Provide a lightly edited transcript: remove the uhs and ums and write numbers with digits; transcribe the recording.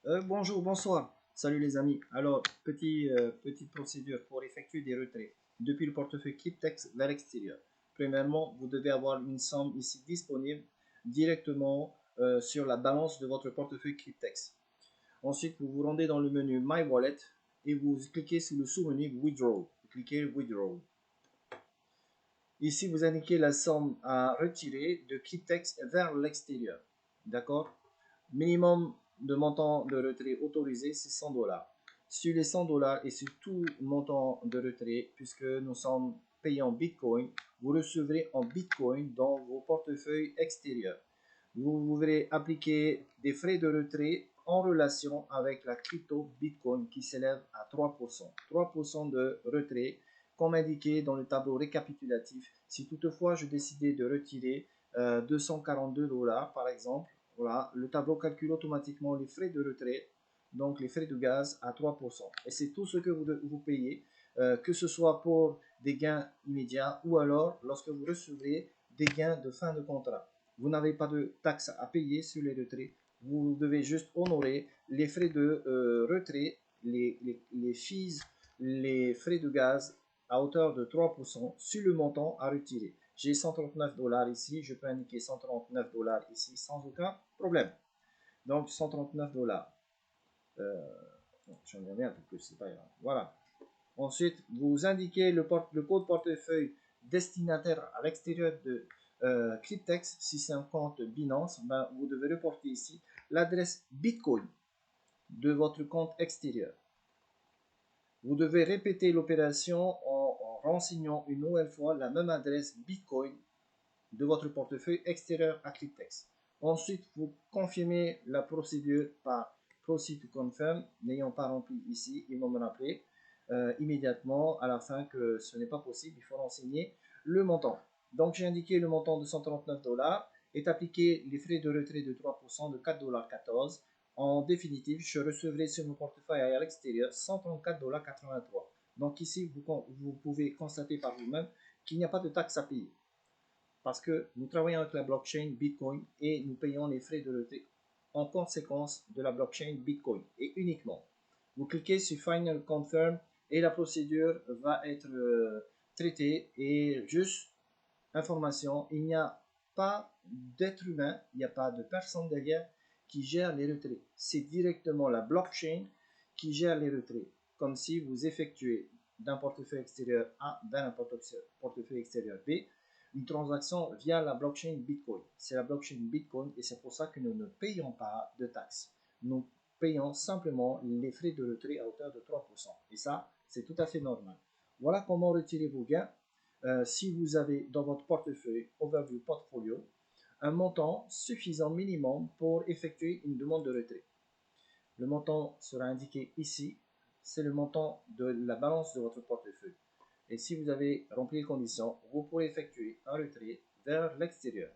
Bonjour, bonsoir. Salut les amis. Alors, petite procédure pour effectuer des retraits depuis le portefeuille Cryptex vers l'extérieur. Premièrement, vous devez avoir une somme ici disponible directement sur la balance de votre portefeuille Cryptex. Ensuite, vous vous rendez dans le menu My Wallet et vous cliquez sur le sous-menu Withdraw. Vous cliquez Withdraw. Ici, vous indiquez la somme à retirer de Cryptex vers l'extérieur. D'accord? Minimum de montant de retrait autorisé, c'est 100 $. Sur les 100 $ et sur tout montant de retrait, puisque nous sommes payés en Bitcoin, vous recevrez en Bitcoin dans vos portefeuilles extérieurs. Vous devrez appliquer des frais de retrait en relation avec la crypto Bitcoin qui s'élève à 3%. 3% de retrait, comme indiqué dans le tableau récapitulatif. Si toutefois je décidais de retirer 242 $ par exemple, voilà, le tableau calcule automatiquement les frais de retrait, donc les frais de gaz à 3%. Et c'est tout ce que vous payez, que ce soit pour des gains immédiats ou alors lorsque vous recevrez des gains de fin de contrat. Vous n'avez pas de taxes à payer sur les retraits. Vous devez juste honorer les frais de retrait, les fees, les frais de gaz à hauteur de 3% sur le montant à retirer. J'ai 139 $ ici, je peux indiquer 139 $ ici sans aucun problème. Donc 139 $. J'en ai un peu plus, c'est pas grave. Voilà. Ensuite, vous indiquez le code portefeuille destinataire à l'extérieur de Cryptex. Si c'est un compte Binance, ben, vous devez reporter ici l'adresse Bitcoin de votre compte extérieur. Vous devez répéter l'opération en renseignant une nouvelle fois la même adresse Bitcoin de votre portefeuille extérieur à Cryptex. Ensuite, vous confirmez la procédure par Proceed to Confirm, n'ayant pas rempli ici, ils vont me rappeler immédiatement à la fin que ce n'est pas possible, il faut renseigner le montant. Donc j'ai indiqué le montant de 139 $, est appliqué les frais de retrait de 3% de 4,14 $. En définitive, je recevrai sur mon portefeuille à l'extérieur 134,83 $. Donc ici, vous pouvez constater par vous-même qu'il n'y a pas de taxe à payer parce que nous travaillons avec la blockchain Bitcoin et nous payons les frais de retrait en conséquence de la blockchain Bitcoin et uniquement. Vous cliquez sur Final Confirm et la procédure va être traitée et juste information, il n'y a pas d'être humain, il n'y a pas de personne derrière qui gère les retraits. C'est directement la blockchain qui gère les retraits, comme si vous effectuez d'un portefeuille extérieur A vers un portefeuille extérieur B une transaction via la blockchain Bitcoin. C'est la blockchain Bitcoin et c'est pour ça que nous ne payons pas de taxes. Nous payons simplement les frais de retrait à hauteur de 3%. Et ça, c'est tout à fait normal. Voilà comment retirer vos gains. Si vous avez dans votre portefeuille Overview Portfolio un montant suffisant minimum pour effectuer une demande de retrait. Le montant sera indiqué ici, c'est le montant de la balance de votre portefeuille. Et si vous avez rempli les conditions, vous pourrez effectuer un retrait vers l'extérieur.